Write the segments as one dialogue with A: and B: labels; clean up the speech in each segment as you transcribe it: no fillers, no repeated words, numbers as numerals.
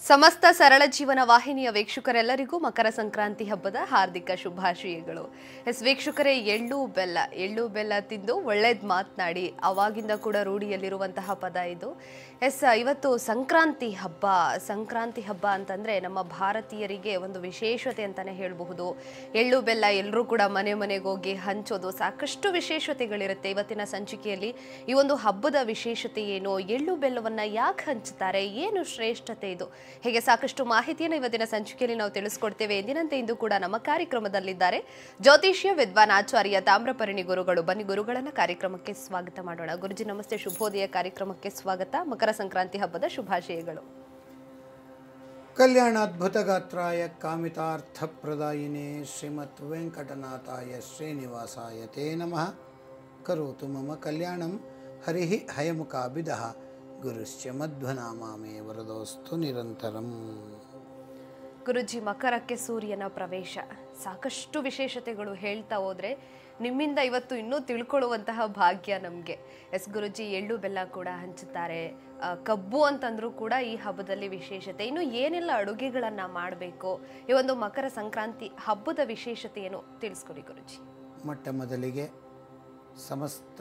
A: ಸಮಸ್ತ ಸರಳ ಜೀವನ ವಾಹಿನಿಯ ವೀಕ್ಷಕರೆಲ್ಲರಿಗೂ ಮಕರ ಸಂಕ್ರಾಂತಿ ಹಬ್ಬದ ಹಾರ್ದಿಕ ಶುಭಾಶಯಗಳು. ವೀಕ್ಷಕರೇ, ಎಳ್ಳು ಬೆಲ್ಲ ತಿಂದು ಒಳ್ಳೇದು ಮಾತನಾಡಿ ಅವಾಗಿಂದ ಕೂಡ ರೂಢಿಯಲ್ಲಿರುವಂತಹ ಪದ ಇದು. ಇವತ್ತು ಸಂಕ್ರಾಂತಿ ಹಬ್ಬ ಅಂತಂದ್ರೆ ನಮ್ಮ ಭಾರತೀಯರಿಗೆ ಒಂದು ವಿಶೇಷತೆ ಅಂತಾನೆ ಹೇಳಬಹುದು. ಎಳ್ಳು ಬೆಲ್ಲ ಎಲ್ಲರೂ ಕೂಡ ಮನೆಗೆ ಹೋಗಿ ಹಂಚೋದು, ಸಾಕಷ್ಟು ವಿಶೇಷತೆಗಳಿರುತ್ತೆ. ಇವತ್ತಿನ ಸಂಚಿಕೆಯಲ್ಲಿ ಈ ಒಂದು ಹಬ್ಬದ ವಿಶೇಷತೆ ಏನು, ಎಳ್ಳು ಬೆಲ್ಲವನ್ನ ಯಾಕೆ ಹಂಚುತ್ತಾರೆ, ಏನು ಶ್ರೇಷ್ಠತೆ ಇದು, ಹೀಗೆ ಸಾಕಷ್ಟು ಮಾಹಿತಿಯನ್ನು ಇವತ್ತಿನ ಸಂಚಿಕೆಯಲ್ಲಿ ನಾವು ತಿಳಿಸ್ಕೊಡ್ತೇವೆ. ಎಂದಿನಂತೆ ಇಂದು ಕೂಡ ನಮ್ಮ ಕಾರ್ಯಕ್ರಮದಲ್ಲಿದ್ದಾರೆ ಜ್ಯೋತಿಷ್ಯ ವಿದ್ವಾನ್ ಆಚಾರ್ಯ ತಾಮ್ರಪರ್ಣಿ ಗುರುಗಳು. ಬನ್ನಿ ಗುರುಗಳನ್ನ ಕಾರ್ಯಕ್ರಮಕ್ಕೆ ಸ್ವಾಗತ ಮಾಡೋಣ. ಗುರುಜಿ ನಮಸ್ತೆ, ಶುಭೋದಯ. ಕಾರ್ಯಕ್ರಮಕ್ಕೆ ಸ್ವಾಗತ. ಮಕರ ಸಂಕ್ರಾಂತಿ ಹಬ್ಬದ ಶುಭಾಶಯಗಳು.
B: ಕಲ್ಯಾಣಾದ್ಭುತ ಗಾತ್ರಾಯ ಕಾಮಿತಾರ್ಥ ಪ್ರದಾಯಿನೇ ಶ್ರೀಮತ್ ವೆಂಕಟನಾಥಾಯ ಶ್ರೀನಿವಾಸಾಯ ತೇ ನಮಃ. ಕರೋತು ಮಮ ಕಲ್ಯಾಣಂ ಹರಿಃ ಹಯಮುಖಾಭಿದಃ ಗುರುಶ್ಚ ಮಧ್ವನಾಮಾಮೇ ವರದೋಸ್ತು ನಿರಂತರಂ.
A: ಗುರುಜಿ, ಮಕರಕ್ಕೆ ಸೂರ್ಯನ ಪ್ರವೇಶ, ಸಾಕಷ್ಟು ವಿಶೇಷತೆಗಳು ಹೇಳ್ತಾ ಹೋದ್ರೆ ನಿಮ್ಮಿಂದ ಇವತ್ತು ಇನ್ನೂ ತಿಳ್ಕೊಳ್ಳುವಂತಹ ಭಾಗ್ಯ ನಮಗೆ. ಗುರುಜಿ, ಎಳ್ಳು ಬೆಲ್ಲ ಕೂಡ ಹಂಚುತ್ತಾರೆ, ಕಬ್ಬು ಅಂತಂದ್ರೂ ಕೂಡ ಈ ಹಬ್ಬದಲ್ಲಿ ವಿಶೇಷತೆ. ಇನ್ನು ಏನೆಲ್ಲ ಅಡುಗೆಗಳನ್ನ ಮಾಡಬೇಕು, ಈ ಒಂದು ಮಕರ ಸಂಕ್ರಾಂತಿ ಹಬ್ಬದ ವಿಶೇಷತೆ ಏನು ತಿಳಿಸ್ಕೊಡಿ ಗುರುಜಿ.
B: ಮೊಟ್ಟ ಮೊದಲಿಗೆ ಸಮಸ್ತ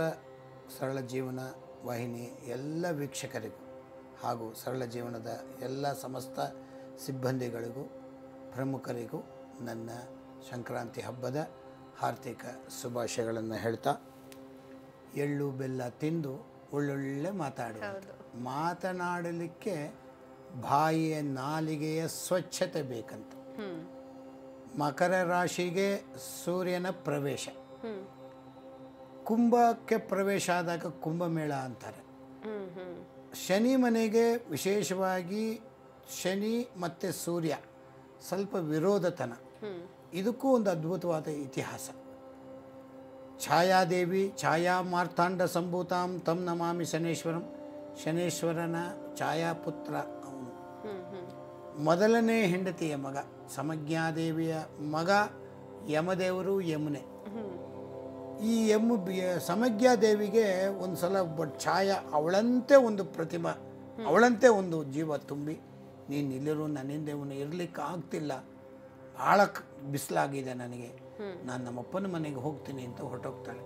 B: ಸರಳ ಜೀವನ ವಾಹಿನಿ ಎಲ್ಲ ವೀಕ್ಷಕರಿಗೂ ಹಾಗೂ ಸರಳ ಜೀವನದ ಎಲ್ಲ ಸಮಸ್ತ ಸಿಬ್ಬಂದಿಗಳಿಗೂ ಪ್ರಮುಖರಿಗೂ ನನ್ನ ಸಂಕ್ರಾಂತಿ ಹಬ್ಬದ ಹಾರ್ದಿಕ ಶುಭಾಶಯಗಳನ್ನು ಹೇಳ್ತಾ, ಎಳ್ಳು ಬೆಲ್ಲ ತಿಂದು ಒಳ್ಳೊಳ್ಳೆ ಮಾತನಾಡಲಿಕ್ಕೆ ಬಾಯಿಯ ನಾಲಿಗೆಯ ಸ್ವಚ್ಛತೆ ಬೇಕಂತ. ಮಕರ ರಾಶಿಗೆ ಸೂರ್ಯನ ಪ್ರವೇಶ, ಕುಂಭಕ್ಕೆ ಪ್ರವೇಶ ಆದಾಗ ಕುಂಭಮೇಳ ಅಂತಾರೆ. ಶನಿ ಮನೆಗೆ ವಿಶೇಷವಾಗಿ ಶನಿ ಮತ್ತು ಸೂರ್ಯ ಸ್ವಲ್ಪ ವಿರೋಧತನ, ಇದಕ್ಕೂ ಒಂದು ಅದ್ಭುತವಾದ ಇತಿಹಾಸ. ಛಾಯಾದೇವಿ ಛಾಯಾ ಮಾರ್ತಾಂಡ ಸಂಭೂತಾಂ ತಂ ನಮಾಮಿ ಶನೇಶ್ವರಂ. ಶನೇಶ್ವರನ ಛಾಯಾಪುತ್ರ ಅವನು. ಮೊದಲನೇ ಹೆಂಡತಿಯ ಮಗ, ಸಮಜ್ಞಾದೇವಿಯ ಮಗ ಯಮದೇವರು ಯಮುನೆ. ಈ ಸಮಜ್ಞಾದೇವಿಗೆ ಒಂದು ಸಲ ಛಾಯಾ ಅವಳಂತೆ ಒಂದು ಪ್ರತಿಮಾ, ಅವಳಂತೆ ಒಂದು ಜೀವ ತುಂಬಿ, ನೀನು ಇಲ್ಲಿರು, ನನ್ನಿಂದ ಇವನು ಇರಲಿಕ್ಕೆ ಆಗ್ತಿಲ್ಲ, ಭಾಳ ಬಿಸಿಲಾಗಿದೆ ನನಗೆ, ನಾನು ನಮ್ಮಪ್ಪನ ಮನೆಗೆ ಹೋಗ್ತೀನಿ ಅಂತ ಹೊರಟೋಗ್ತಾಳೆ.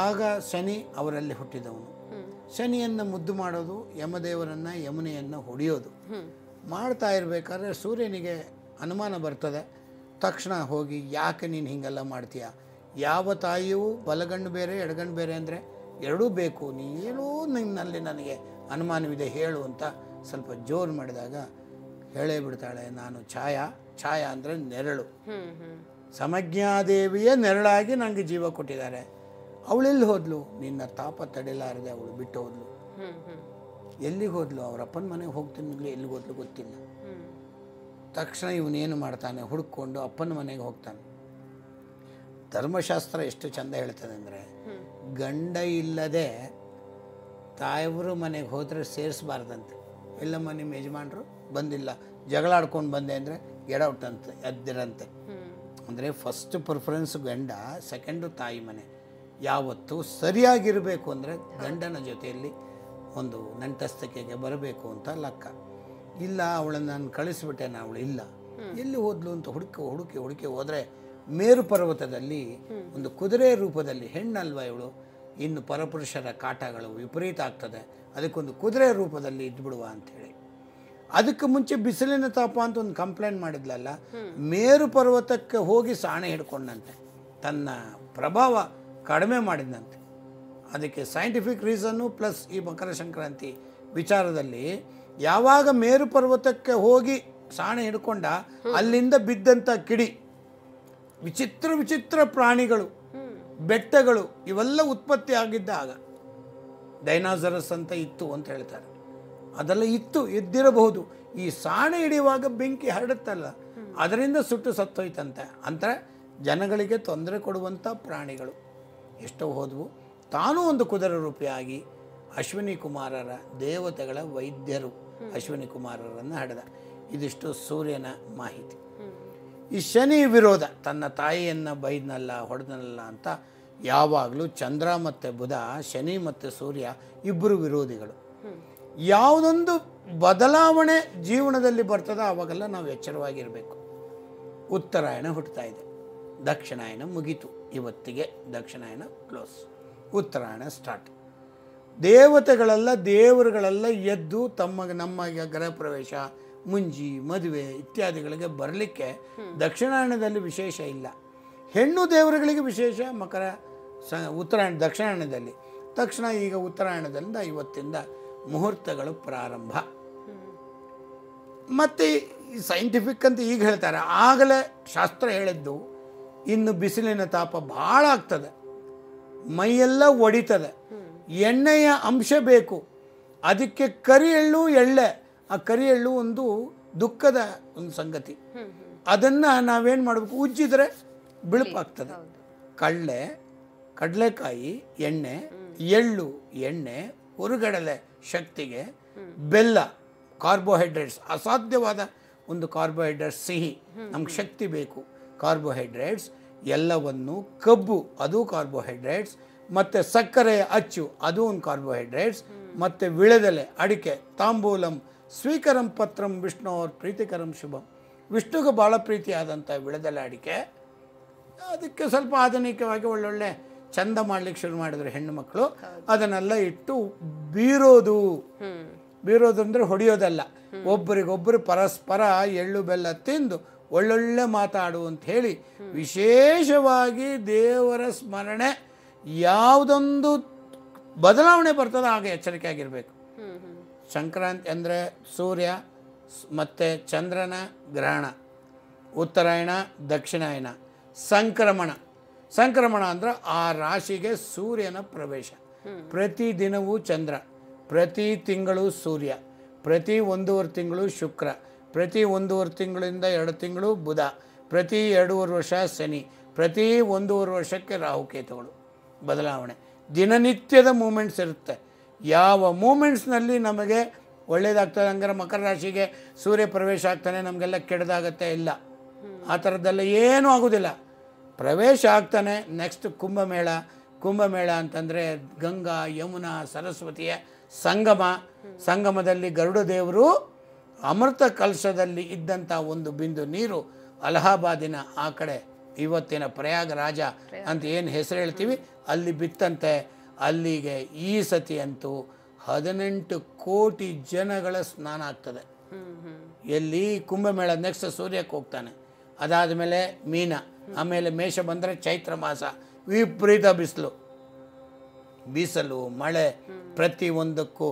B: ಆಗ ಶನಿ ಅವರಲ್ಲಿ ಹುಟ್ಟಿದವನು. ಶನಿಯನ್ನು ಮುದ್ದು ಮಾಡೋದು, ಯಮದೇವರನ್ನು ಯಮುನೆಯನ್ನು ಹೊಡೆಯೋದು ಮಾಡ್ತಾ ಇರಬೇಕಾದ್ರೆ ಸೂರ್ಯನಿಗೆ ಅನುಮಾನ ಬರ್ತದೆ. ತಕ್ಷಣ ಹೋಗಿ, ಯಾಕೆ ನೀನು ಹೀಗೆಲ್ಲ ಮಾಡ್ತೀಯ, ಯಾವ ತಾಯಿಯೂ ಬಲಗಣ್ಣು ಬೇರೆ ಎಡಗಣ್ಣು ಬೇರೆ ಅಂದರೆ ಎರಡೂ ಬೇಕು, ನೀನು ನಿನ್ನಲ್ಲಿ ನನಗೆ ಅನುಮಾನವಿದೆ ಹೇಳು ಅಂತ ಸ್ವಲ್ಪ ಜೋರು ಮಾಡಿದಾಗ ಹೇಳೇ ಬಿಡ್ತಾಳೆ, ನಾನು ಛಾಯಾ ಅಂದರೆ ನೆರಳು, ಸಮಜ್ಞಾದೇವಿಯ ನೆರಳಾಗಿ ನನಗೆ ಜೀವ ಕೊಟ್ಟಿದ್ದಾರೆ. ಅವಳೆಲ್ಲಿ ಹೋದ್ಲು, ನಿನ್ನ ತಾಪ ತಡೆಲಾರದೆ ಅವಳು ಬಿಟ್ಟು ಹೋದ್ಲು. ಎಲ್ಲಿಗೆ ಹೋದ್ಲು, ಅವ್ರ ಅಪ್ಪನ ಮನೆಗೆ ಹೋಗ್ತೀನಿ, ಎಲ್ಲಿಗೆ ಹೋದ್ಲು ಗೊತ್ತಿಲ್ಲ. ತಕ್ಷಣ ಇವನೇನು ಮಾಡ್ತಾನೆ, ಹುಡುಕೊಂಡು ಅಪ್ಪನ ಮನೆಗೆ ಹೋಗ್ತಾನೆ. ಧರ್ಮಶಾಸ್ತ್ರ ಎಷ್ಟು ಚಂದ ಹೇಳ್ತದೆ ಅಂದರೆ, ಗಂಡ ಇಲ್ಲದೆ ತಾಯವರು ಮನೆಗೆ ಹೋದರೆ ಸೇರಿಸಬಾರ್ದಂತೆ. ಎಲ್ಲಮ್ಮ ನಿಮ್ಮ ಯಜಮಾನರು ಬಂದಿಲ್ಲ, ಜಗಳ ಆಡ್ಕೊಂಡು ಬಂದೆ ಅಂದರೆ ಔಟ್ ಅಂತ ಎದ್ದಿರಂತೆ. ಅಂದರೆ ಫಸ್ಟ್ ಪ್ರಿಫರೆನ್ಸ್ ಗಂಡ, ಸೆಕೆಂಡು ತಾಯಿ ಮನೆ. ಯಾವತ್ತೂ ಸರಿಯಾಗಿರಬೇಕು ಅಂದರೆ ಗಂಡನ ಜೊತೆಯಲ್ಲಿ ಒಂದು ನಂಟಸ್ತಿಕೆಗೆ ಬರಬೇಕು ಅಂತ ಲೆಕ್ಕ. ಇಲ್ಲ, ಅವಳನ್ನು ನಾನು ಕಳಿಸ್ಬಿಟ್ಟೆ, ಅವಳು ಇಲ್ಲ, ಎಲ್ಲಿ ಹೋದ್ಲು ಅಂತ ಹುಡುಕಿ ಹೋದರೆ ಮೇರು ಪರ್ವತದಲ್ಲಿ ಒಂದು ಕುದುರೆ ರೂಪದಲ್ಲಿ, ಹೆಣ್ಣಲ್ವ ಇವಳು, ಇನ್ನು ಪರಪುರುಷರ ಕಾಟಗಳು ವಿಪರೀತ ಆಗ್ತದೆ, ಅದಕ್ಕೊಂದು ಕುದುರೆ ರೂಪದಲ್ಲಿ ಇದ್ಬಿಡುವ ಅಂಥೇಳಿ. ಅದಕ್ಕೆ ಮುಂಚೆ ಬಿಸಿಲಿನ ತಾಪ ಅಂತ ಒಂದು ಕಂಪ್ಲೇಂಟ್ ಮಾಡಿದ್ಲಲ್ಲ, ಮೇರು ಪರ್ವತಕ್ಕೆ ಹೋಗಿ ಸಾಣೆ ಹಿಡ್ಕೊಂಡಂತೆ, ತನ್ನ ಪ್ರಭಾವ ಕಡಿಮೆ ಮಾಡಿದಂತೆ. ಅದಕ್ಕೆ ಸೈಂಟಿಫಿಕ್ ರೀಸನ್ನು ಪ್ಲಸ್ ಈ ಮಕರ ಸಂಕ್ರಾಂತಿ ವಿಚಾರದಲ್ಲಿ, ಯಾವಾಗ ಮೇರು ಪರ್ವತಕ್ಕೆ ಹೋಗಿ ಸಾಣೆ ಹಿಡ್ಕೊಂಡ, ಅಲ್ಲಿಂದ ಬಿದ್ದಂಥ ಕಿಡಿ, ವಿಚಿತ್ರ ಪ್ರಾಣಿಗಳು, ಬೆಟ್ಟಗಳು ಇವೆಲ್ಲ ಉತ್ಪತ್ತಿ ಆಗಿದ್ದಾಗ, ಡೈನಾಸರಸ್ ಅಂತ ಇತ್ತು ಅಂತ ಹೇಳ್ತಾರೆ, ಅದೆಲ್ಲ ಇದ್ದಿರಬಹುದು. ಈ ಸಾಣೆ ಹಿಡಿಯುವಾಗ ಬೆಂಕಿ ಹರಡುತ್ತಲ್ಲ, ಅದರಿಂದ ಸುಟ್ಟು ಸತ್ತೋಯ್ತಂತೆ. ಅಂದರೆ ಜನಗಳಿಗೆ ತೊಂದರೆ ಕೊಡುವಂಥ ಪ್ರಾಣಿಗಳು ಎಷ್ಟೋ ಹೋದವು. ತಾನೂ ಒಂದು ಕುದುರೆ ರೂಪಿಯಾಗಿ ಅಶ್ವಿನಿ ಕುಮಾರರ ದೇವತೆಗಳ ವೈದ್ಯರು ಅಶ್ವಿನಿ ಕುಮಾರರನ್ನು ಹಡೆದ. ಇದಿಷ್ಟು ಸೂರ್ಯನ ಮಾಹಿತಿ. ಈ ಶನಿ ವಿರೋಧ, ತನ್ನ ತಾಯಿಯನ್ನು ಬೈದ್ನಲ್ಲ ಹೊಡೆದನಲ್ಲ ಅಂತ ಯಾವಾಗಲೂ ಚಂದ್ರ ಮತ್ತು ಬುಧ, ಶನಿ ಮತ್ತು ಸೂರ್ಯ ಇಬ್ಬರು ವಿರೋಧಿಗಳು. ಯಾವುದೊಂದು ಬದಲಾವಣೆ ಜೀವನದಲ್ಲಿ ಬರ್ತದೋ ಆವಾಗೆಲ್ಲ ನಾವು ಎಚ್ಚರವಾಗಿರಬೇಕು. ಉತ್ತರಾಯಣ ಹುಟ್ಟುತ್ತಾ ಇದೆ, ದಕ್ಷಿಣಾಯನ ಮುಗೀತು, ಇವತ್ತಿಗೆ ದಕ್ಷಿಣಾಯನ ಕ್ಲೋಸ್, ಉತ್ತರಾಯಣ ಸ್ಟಾರ್ಟ್. ದೇವರುಗಳೆಲ್ಲ ಎದ್ದು ನಮ್ಮ ಗೃಹ ಪ್ರವೇಶ, ಮುಂಜಿ, ಮದುವೆ ಇತ್ಯಾದಿಗಳಿಗೆ ಬರಲಿಕ್ಕೆ ದಕ್ಷಿಣಾಯಣದಲ್ಲಿ ವಿಶೇಷ ಇಲ್ಲ. ಹೆಣ್ಣು ದೇವರುಗಳಿಗೆ ವಿಶೇಷ ಉತ್ತರಾಯಣ ದಕ್ಷಿಣಾಯಣದಲ್ಲಿ. ತಕ್ಷಣ ಈಗ ಉತ್ತರಾಯಣದಿಂದ ಇವತ್ತಿಂದ ಮುಹೂರ್ತಗಳು ಪ್ರಾರಂಭ. ಮತ್ತು ಸೈಂಟಿಫಿಕ್ ಅಂತ ಈಗ ಹೇಳ್ತಾರೆ, ಆಗಲೇ ಶಾಸ್ತ್ರ ಹೇಳಿದ್ದು ಇನ್ನು ಬಿಸಿಲಿನ ತಾಪ ಭಾಳ ಆಗ್ತದೆ, ಮೈಯೆಲ್ಲ ಒಡಿತದೆ, ಎಣ್ಣೆಯ ಅಂಶ ಬೇಕು, ಅದಕ್ಕೆ ಕರಿ ಎಳ್ಳು ಎಳ್ಳೆ. ಆ ಕರಿ ಎಳ್ಳು ಒಂದು ದುಃಖದ ಒಂದು ಸಂಗತಿ, ಅದನ್ನು ನಾವೇನು ಮಾಡಬೇಕು, ಉಜ್ಜಿದ್ರೆ ಬಿಳುಪಾಗ್ತದೆ. ಕಡಲೆಕಾಯಿ ಎಣ್ಣೆ, ಎಳ್ಳು ಎಣ್ಣೆ, ಹುರುಗಡಲೆ ಶಕ್ತಿಗೆ, ಬೆಲ್ಲ ಕಾರ್ಬೋಹೈಡ್ರೇಟ್ಸ್, ಅಸಾಧ್ಯವಾದ ಒಂದು ಕಾರ್ಬೋಹೈಡ್ರೇಟ್ಸ್, ಸಿಹಿ ನಮ್ಗೆ ಶಕ್ತಿ ಬೇಕು, ಕಾರ್ಬೋಹೈಡ್ರೇಟ್ಸ್ ಎಲ್ಲವನ್ನು, ಕಬ್ಬು ಅದು ಕಾರ್ಬೋಹೈಡ್ರೇಟ್ಸ್, ಮತ್ತು ಸಕ್ಕರೆ ಅಚ್ಚು ಅದು ಒಂದು ಕಾರ್ಬೋಹೈಡ್ರೇಟ್ಸ್, ಮತ್ತು ವಿಳೆದೆಲೆ, ಅಡಿಕೆ, ತಾಂಬೂಲಂ ಸ್ವೀಕರಂ ಪತ್ರಂ ವಿಷ್ಣು ಅವ್ರ ಪ್ರೀತಿಕರಂ ಶುಭಂ. ವಿಷ್ಣುಗೆ ಭಾಳ ಪ್ರೀತಿಯಾದಂಥ ವಿಳೆದೆಲೆ ಅಡಿಕೆ. ಅದಕ್ಕೆ ಸ್ವಲ್ಪ ಆಧುನಿಕವಾಗಿ ಒಳ್ಳೊಳ್ಳೆ ಚಂದ ಮಾಡ್ಲಿಕ್ಕೆ ಶುರು ಮಾಡಿದ್ರು ಹೆಣ್ಣು ಮಕ್ಕಳು. ಅದನ್ನೆಲ್ಲ ಇಟ್ಟು ಬೀರೋದು ಅಂದರೆ ಹೊಡೆಯೋದಲ್ಲ, ಒಬ್ಬರಿಗೊಬ್ಬರು ಪರಸ್ಪರ ಎಳ್ಳು ಬೆಲ್ಲ ತಿಂದು ಒಳ್ಳೊಳ್ಳೆ ಮಾತಾಡು ಅಂತ ಹೇಳಿ ವಿಶೇಷವಾಗಿ ದೇವರ ಸ್ಮರಣೆ, ಯಾವುದೊಂದು ಬದಲಾವಣೆ ಬರ್ತದೆ ಆಗ ಎಚ್ಚರಿಕೆ ಆಗಿರಬೇಕು. ಸಂಕ್ರಾಂತಿ ಅಂದರೆ ಸೂರ್ಯ ಮತ್ತು ಚಂದ್ರನ ಗ್ರಹಣ, ಉತ್ತರಾಯಣ ದಕ್ಷಿಣಾಯನ, ಸಂಕ್ರಮಣ ಅಂದರೆ ಆ ರಾಶಿಗೆ ಸೂರ್ಯನ ಪ್ರವೇಶ. ಪ್ರತಿ ದಿನವೂ ಚಂದ್ರ, ಪ್ರತಿ ತಿಂಗಳು ಸೂರ್ಯ, ಪ್ರತಿ 1.5 ತಿಂಗಳು ಶುಕ್ರ, ಪ್ರತಿ 1.5 ತಿಂಗಳಿಂದ 2 ತಿಂಗಳು ಬುಧ, ಪ್ರತಿ 2.5 ವರ್ಷ ಶನಿ, ಪ್ರತಿ 1.5 ವರ್ಷಕ್ಕೆ ರಾಹುಕೇತುಗಳು ಬದಲಾವಣೆ. ದಿನನಿತ್ಯದ ಮೂಮೆಂಟ್ಸ್ ಇರುತ್ತೆ. ಯಾವ ಮೂಮೆಂಟ್ಸ್ನಲ್ಲಿ ನಮಗೆ ಒಳ್ಳೆಯದಾಗ್ತದೆ ಹಂಗಾರೆ ಮಕರ ರಾಶಿಗೆ ಸೂರ್ಯ ಪ್ರವೇಶ ಆಗ್ತಾನೆ ನಮಗೆಲ್ಲ ಕೆಡ್ದಾಗತ್ತೆ, ಇಲ್ಲ, ಆ ಥರದ್ದೆಲ್ಲ ಏನೂ ಆಗೋದಿಲ್ಲ. ಪ್ರವೇಶ ಆಗ್ತಾನೆ. ನೆಕ್ಸ್ಟ್ ಕುಂಭಮೇಳ ಅಂತಂದರೆ ಗಂಗಾ ಯಮುನಾ ಸರಸ್ವತಿಯ ಸಂಗಮದಲ್ಲಿ ಗರುಡ ದೇವರು ಅಮೃತ ಕಲಶದಲ್ಲಿ ಇದ್ದಂಥ ಒಂದು ಬಿಂದು ನೀರು ಅಲಹಾಬಾದಿನ ಆ ಕಡೆ, ಇವತ್ತಿನ ಪ್ರಯಾಗರಾಜ ಅಂತ ಏನು ಹೆಸರು ಹೇಳ್ತೀವಿ, ಅಲ್ಲಿ ಬಿತ್ತಂತೆ. ಅಲ್ಲಿಗೆ ಈ ಸತಿ ಅಂತೂ 18 ಕೋಟಿ ಜನಗಳ ಸ್ನಾನ ಆಗ್ತದೆ. ಎಲ್ಲಿ ಕುಂಭಮೇಳ. ನೆಕ್ಸ್ಟ್ ಸೂರ್ಯಕ್ಕೆ ಹೋಗ್ತಾನೆ, ಅದಾದಮೇಲೆ ಮೀನ, ಆಮೇಲೆ ಮೇಷ ಬಂದರೆ ಚೈತ್ರ ಮಾಸ, ವಿಪರೀತ ಬಿಸಿಲು ಮಳೆ, ಪ್ರತಿಯೊಂದಕ್ಕೂ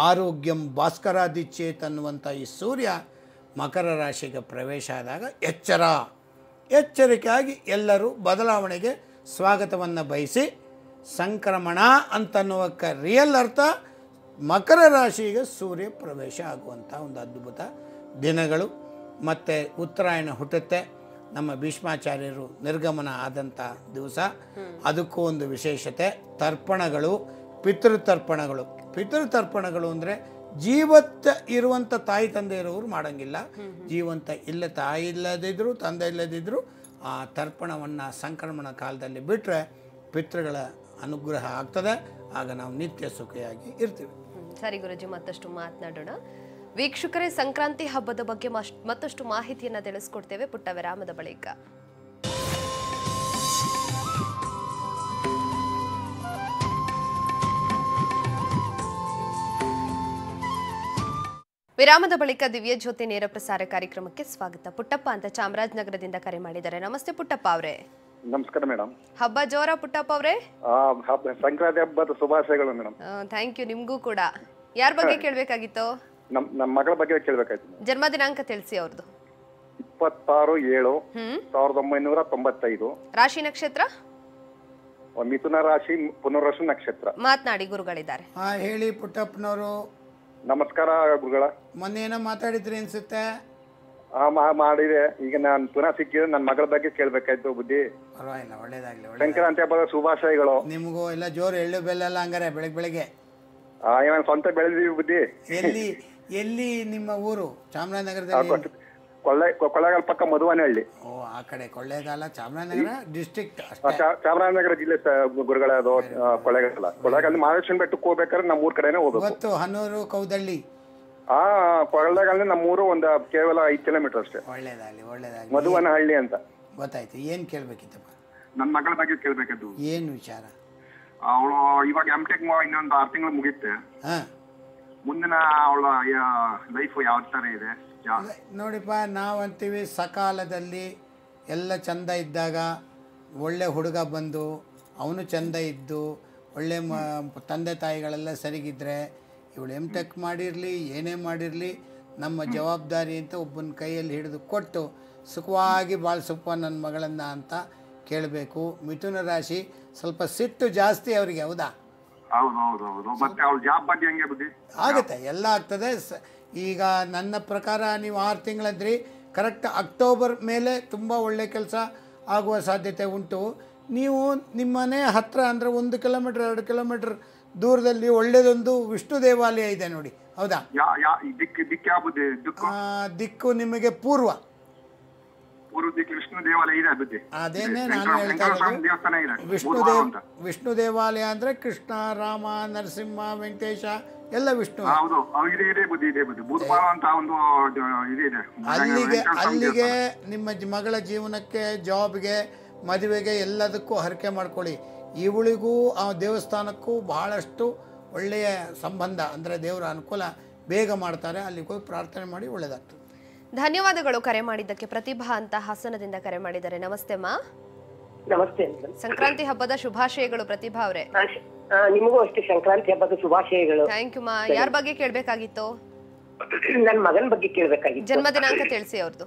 B: ಆರೋಗ್ಯಂ ಭಾಸ್ಕರಾದಿಚ್ಛೇತ್ ಅನ್ನುವಂಥ ಈ ಸೂರ್ಯ ಮಕರ ರಾಶಿಗೆ ಪ್ರವೇಶ ಆದಾಗ ಎಚ್ಚರಿಕೆಯಾಗಿ ಎಲ್ಲರೂ ಬದಲಾವಣೆಗೆ ಸ್ವಾಗತವನ್ನು ಬಯಸಿ, ಸಂಕ್ರಮಣ ಅಂತನ್ನುವಕ್ಕೆ ರಿಯಲ್ ಅರ್ಥ ಮಕರ ರಾಶಿಗೆ ಸೂರ್ಯ ಪ್ರವೇಶ ಆಗುವಂಥ ಒಂದು ಅದ್ಭುತ ದಿನಗಳು. ಮತ್ತು ಉತ್ತರಾಯಣ ಹುಟ್ಟುತ್ತೆ, ನಮ್ಮ ಭೀಷ್ಮಾಚಾರ್ಯರು ನಿರ್ಗಮನ ಆದಂಥ ದಿವಸ. ಅದಕ್ಕೂ ಒಂದು ವಿಶೇಷತೆ, ತರ್ಪಣಗಳು, ಪಿತೃತರ್ಪಣಗಳು ಅಂದರೆ ಜೀವಂತ ಇರುವಂಥ ತಾಯಿ ತಂದೆ ಇರೋರು ಮಾಡೋಂಗಿಲ್ಲ. ಜೀವಂತ ತಾಯಿ ಇಲ್ಲದಿದ್ದರೂ ತಂದೆ ಇಲ್ಲದಿದ್ದರೂ ಆ ತರ್ಪಣವನ್ನು ಸಂಕ್ರಮಣ ಕಾಲದಲ್ಲಿ ಬಿಟ್ಟರೆ ಪಿತೃಗಳ ಅನುಗ್ರಹ ಆಗ್ತದೆ. ಆಗ ನಾವು ನಿತ್ಯ ಸುಖಿಯಾಗಿ ಇರ್ತೀವಿ.
A: ಸರಿ ಗುರುಜಿ, ಮತ್ತಷ್ಟು ಮಾತನಾಡೋಣ. ವೀಕ್ಷಕರೇ, ಸಂಕ್ರಾಂತಿ ಹಬ್ಬದ ಬಗ್ಗೆ ಮತ್ತಷ್ಟು ಮಾಹಿತಿಯನ್ನು ತಿಳಿಸ್ಕೊಡ್ತೇವೆ ಪುಟ್ಟ ವಿರಾಮದ ಬಳಿಕ. ವಿರಾಮದ ಬಳಿಕ ದಿವ್ಯ ಜ್ಯೋತಿ ನೇರ ಪ್ರಸಾರ ಕಾರ್ಯಕ್ರಮಕ್ಕೆ ಸ್ವಾಗತ. ಪುಟ್ಟಪ್ಪ ಅಂತ ಚಾಮರಾಜನಗರದಿಂದ ಕರೆ ಮಾಡಿದ್ದಾರೆ. ನಮಸ್ತೆ ಪುಟ್ಟಪ್ಪ ಅವರೇ.
C: ನಮಸ್ಕಾರ ಮೇಡಮ್.
A: ಹಬ್ಬ ಜೋರ ಪುಟ್ಟಪ್ಪ ಅವರೇ?
C: ಸಂಕ್ರಾಂತಿ ಹಬ್ಬದ ಶುಭಾಶಯಗಳು ಮೇಡಮ್.
A: ಥ್ಯಾಂಕ್ ಯು, ನಿಮ್ಗೂ ಕೂಡ. ಯಾರ ಬಗ್ಗೆ ಕೇಳಬೇಕಾಗಿತ್ತು?
C: ನಮ್ಮ ಮಗಳ ಬಗ್ಗೆ ಕೇಳಬೇಕಾಯ್ತು.
A: ಜನ್ಮ ದಿನಾಂಕ ತಿಳಿಸಿ ಅವ್ರದ್ದು.
C: 26/7/1995.
A: ರಾಶಿ ನಕ್ಷತ್ರ?
C: ಮಿಥುನ ರಾಶಿ, ಪುನರ್ವಸು ನಕ್ಷತ್ರ.
A: ಮಾತನಾಡಿ, ಗುರುಗಳಿದ್ದಾರೆ.
B: ಹೇಳಿ ಪುಟ್ಟಪ್ಪನವರು.
C: ನಮಸ್ಕಾರ ಗುರುಗಳ.
B: ಮೊನ್ನೇನೋ ಮಾತಾಡಿದ್ರಿ ಅನ್ಸುತ್ತೆ.
C: ಮಾಡಿದೆ. ಈಗ ನಾನು ಪುನಃ ಸಿಕ್ಕಿದ್ರೆ ನನ್ನ ಮಗಳ ಬಗ್ಗೆ ಕೇಳ್ಬೇಕಾಯ್ತು ಬುದ್ಧಿ.
B: ಪರವಾಗಿಲ್ಲ, ಒಳ್ಳೇದಾಗ್ಲಿ.
C: ಸಂಕ್ರಾಂತಿ ಹಬ್ಬದ ಶುಭಾಶಯಗಳು.
B: ನಿಮಗೂ ಎಲ್ಲ ಜೋರು ಎಳ್ಳು ಬೆಲ್ಲ ಎಲ್ಲ ಹಂಗಾರೆ ಬೆಳಗ್ಗೆ
C: ಸ್ವಂತ ಬೆಳೆದಿವಿ ಬುದ್ಧಿ.
B: ಎಲ್ಲಿ ನಿಮ್ಮ ಊರು? ಚಾಮರಾಜನಗರದಲ್ಲಿ?
C: ಕೊಳ್ಳೇಗಾಲ ಪಕ್ಕ ಮಧುವನಹಳ್ಳಿ.
B: ಓ ಆ ಕಡೆ ಕೊಳ್ಳೇಗಾಲ ಚಾಮರಾಜನಗರ ಡಿಸ್ಟ್ರಿಕ್ಟ್ ಅಷ್ಟೇ.
C: ಚಾಮರಾಜನಗರ ಜಿಲ್ಲೆ ಗುರುಗಳೇ ಅದು. ಕೊಳ್ಳೇಗಾಲ ಮಹಾಲಕ್ಷ್ಮಿ ಬೆಟ್ಟಕ್ಕೆ ಹೋಗ್ಬೇಕಾದ್ರೆ ನಮ್ಮ ಊರ್ ಕಡೆನೇ ಹೋಗ್ಬೇಕು.
B: ಇವತ್ತು ಹನೂರು ಕೌದಳ್ಳಿ
C: ಕೊಳ್ಳೇಗಾಲ ನಮ್ಮೂರು ಒಂದು ಕೇವಲ 5 ಕಿಲೋಮೀಟರ್ ಅಷ್ಟೇ.
B: ಒಳ್ಳೇದಾಗಲಿ
C: ಮಧುವನಹಳ್ಳಿ ಅಂತ.
B: ಗೊತ್ತಾಯ್ತು. ಏನು ಕೇಳಬೇಕಿತ್ತಪ್ಪ?
C: ನನ್ನ ಮಗಳ ಬಗ್ಗೆ ಕೇಳ್ಬೇಕದು.
B: ಏನು ವಿಚಾರ?
C: ಅವಳು ಇವಾಗ M.Tech ಇನ್ನೊಂದು 6 ತಿಂಗಳು ಮುಗಿಯುತ್ತೆ. ಮುಂದಿನ ಅವಳ ಲೈಫ್ ಯಾವ ತರ ಇದೆ?
B: ನೋಡಿಪ್ಪ, ನಾವು ಅಂತೀವಿ ಸಕಾಲದಲ್ಲಿ ಎಲ್ಲ ಚಂದ ಇದ್ದಾಗ ಒಳ್ಳೆ ಹುಡುಗ ಬಂದು ಅವನು ಚಂದ ಇದ್ದು ಒಳ್ಳೆ ತಂದೆ ತಾಯಿಗಳೆಲ್ಲ ಸರಿಗಿದ್ರೆ ಇವಳು M.Tech ಮಾಡಿರಲಿ ಏನೇ ಮಾಡಿರಲಿ ನಮ್ಮ ಜವಾಬ್ದಾರಿ ಅಂತ ಒಬ್ಬನ ಕೈಯಲ್ಲಿ ಹಿಡಿದು ಕೊಟ್ಟು ಸುಖವಾಗಿ ಬಾಳಿಸಪ್ಪ ನನ್ನ ಮಗಳನ್ನು ಅಂತ ಕೇಳಬೇಕು. ಮಿಥುನ ರಾಶಿ ಸ್ವಲ್ಪ ಸಿಟ್ಟು ಜಾಸ್ತಿ ಅವರಿಗೆ, ಹೌದಾ? ಆಗುತ್ತೆ, ಎಲ್ಲ ಆಗ್ತದೆ. ಈಗ ನನ್ನ ಪ್ರಕಾರ ನೀವು 6 ತಿಂಗಳಂದ್ರಿ, ಕರೆಕ್ಟ್ ಅಕ್ಟೋಬರ್ ಮೇಲೆ ತುಂಬ ಒಳ್ಳೆ ಕೆಲಸ ಆಗುವ ಸಾಧ್ಯತೆ ಉಂಟು. ನೀವು ನಿಮ್ಮನೆ ಹತ್ತಿರ ಅಂದರೆ 1 ಕಿಲೋಮೀಟ್ರ್ 2 ಕಿಲೋಮೀಟ್ರ್ ದೂರದಲ್ಲಿ ಒಳ್ಳೆಯದೊಂದು ವಿಷ್ಣು ದೇವಾಲಯ ಇದೆ ನೋಡಿ, ಹೌದಾ? ದಿಕ್ಕು ನಿಮಗೆ ಪೂರ್ವ
C: ವಿಷ್ಣು ದೇವಾಲಯ ಇದೆ.
B: ಅದೇನೆ ನಾನು ಹೇಳ್ತಾ ಇರೋದು. ವಿಷ್ಣು ದೇವಾಲಯ ಅಂದ್ರೆ ಕೃಷ್ಣ, ರಾಮ, ನರಸಿಂಹ, ವೆಂಕಟೇಶ ಎಲ್ಲ ವಿಷ್ಣು. ಅಲ್ಲಿಗೆ ನಿಮ್ಮ ಮಗಳ ಜೀವನಕ್ಕೆ, ಜಾಬ್ಗೆ, ಮದುವೆಗೆ ಎಲ್ಲದಕ್ಕೂ ಹರಕೆ ಮಾಡ್ಕೊಳ್ಳಿ. ಇವಳಿಗೂ ಆ ದೇವಸ್ಥಾನಕ್ಕೂ ಬಹಳಷ್ಟು ಒಳ್ಳೆಯ ಸಂಬಂಧ, ಅಂದರೆ ದೇವರ ಅನುಕೂಲ ಬೇಗ ಮಾಡ್ತಾರೆ. ಅಲ್ಲಿಗೆ ಹೋಗಿ ಪ್ರಾರ್ಥನೆ ಮಾಡಿ, ಒಳ್ಳೆಯದಾಗ್ತದೆ.
A: ಧನ್ಯವಾದಗಳು ಕರೆ ಮಾಡಿದ್ದಕ್ಕೆ. ಪ್ರತಿಭಾ ಅಂತ ಹಾಸನದಿಂದ ಕರೆ ಮಾಡಿದ್ದಾರೆ. ನಮಸ್ತೆ ಮಾ.
D: ನಮಸ್ತೆ.
A: ಸಂಕ್ರಾಂತಿ ಹಬ್ಬದ ಶುಭಾಶಯಗಳು ಪ್ರತಿಭಾ ಅವರೇ.
D: ನಿಮಗೂ ಅಷ್ಟೇ ಸಂಕ್ರಾಂತಿ ಹಬ್ಬದ ಶುಭಾಶಯಗಳು.
A: ಥ್ಯಾಂಕ್ ಯು ಮಾ. ಯಾರ ಬಗ್ಗೆ ಕೇಳಬೇಕಾಗಿತ್ತು?
D: ನನ್ನ ಮಗನ ಬಗ್ಗೆ ಕೇಳಬೇಕಾಗಿತ್ತು.
A: ಜನ್ಮ ದಿನಾಂಕ ತಿಳಿಸಿ ಅವ್ರದ್ದು.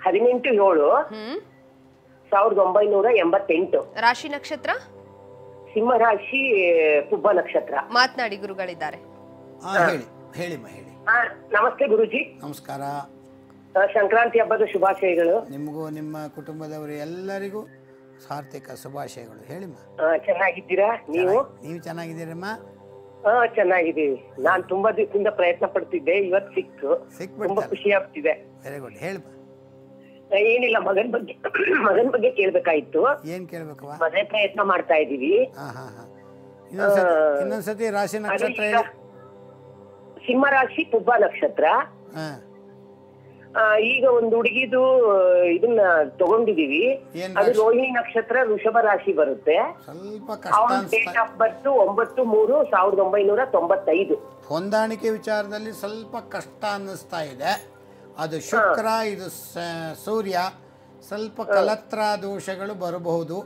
D: 18/7/1988.
A: ರಾಶಿ ನಕ್ಷತ್ರ?
D: ಸಿಂಹ ರಾಶಿ, ಪುಬ್ಬ ನಕ್ಷತ್ರ.
A: ಮಾತನಾಡಿ, ಗುರುಗಳಿದ್ದಾರೆ.
B: ಹೇಳಿ.
D: ನಮಸ್ತೆ ಗುರುಜಿ.
B: ನಮಸ್ಕಾರ.
D: ಸಂಕ್ರಾಂತಿ ಹಬ್ಬದ ಶುಭಾಶಯಗಳು.
B: ನಿಮಗೂ ನಿಮ್ಮ ಕುಟುಂಬದವರು ಎಲ್ಲರಿಗೂ ಸಾರ್ಥಕ ಶುಭಾಶಯಗಳು. ಹೇಳಿಮ್ಮ.
D: ಚೆನ್ನಾಗಿದ್ದೀರಾ ನೀವು?
B: ನೀವು ಚೆನ್ನಾಗಿದ್ದೀರಮ್ಮ?
D: ಚೆನ್ನಾಗಿದ್ದೀವಿ. ನಾನು ತುಂಬಾ ದಿವಸದಿಂದ ಪ್ರಯತ್ನ ಪಡ್ತಿದ್ದೆ, ಇವತ್ತು ಸಿಕ್ತು. ತುಂಬಾ ಖುಷಿ ಆಗ್ತಿದೆ.
B: Very good. ಹೇಳಮ್ಮ.
D: ಏನಿಲ್ಲ, ಮಗನ್ ಬಗ್ಗೆ ಕೇಳ್ಬೇಕಾಯ್ತು.
B: ಏನ್ ಕೇಳ್ಬೇಕವ?
D: ಮದುವೆ ಪ್ರಯತ್ನ ಮಾಡ್ತಾ ಇದೀವಿ.
B: ಇನ್ನೊಂದ್ಸತಿ ರಾಶಿ ನಕ್ಷತ್ರ ಹೇಳಿ.
D: ಸಿಂಹ ರಾಶಿ, ಪುಬ್ಬ ನಕ್ಷತ್ರ. ಈಗ ಒಂದು ಹುಡುಗಿದು ಇದನ್ನ ತಗೊಂಡಿದೀವಿ. ಅದು ರೋಹಿಣಿ ನಕ್ಷತ್ರ, ವೃಷಭ ರಾಶಿ ಬರುತ್ತೆ.
B: ಸ್ವಲ್ಪ
D: ಡೇಟ್ ಆಫ್ ಬರ್ತ್ 9/3/1995.
B: ಹೊಂದಾಣಿಕೆ ವಿಚಾರದಲ್ಲಿ ಸ್ವಲ್ಪ ಕಷ್ಟ ಅನ್ನಿಸ್ತಾ ಇದೆ. ಅದು ಶುಕ್ರ, ಇದು ಸೂರ್ಯ, ಸ್ವಲ್ಪ ಕಲತ್ರ ದೋಷಗಳು ಬರಬಹುದು.